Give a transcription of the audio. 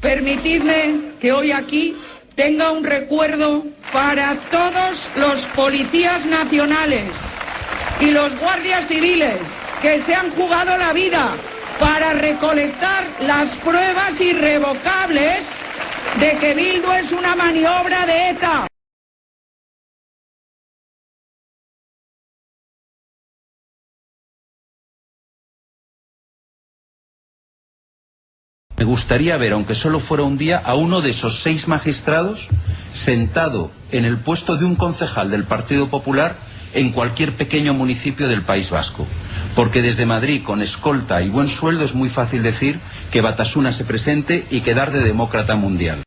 Permitidme que hoy aquí tenga un recuerdo para todos los policías nacionales y los guardias civiles que se han jugado la vida para recolectar las pruebas irrevocables de que Bildu es una maniobra de ETA. Me gustaría ver, aunque solo fuera un día, a uno de esos 6 magistrados sentado en el puesto de un concejal del Partido Popular en cualquier pequeño municipio del País Vasco. Porque desde Madrid, con escolta y buen sueldo, es muy fácil decir que Batasuna se presente y quedar de demócrata mundial.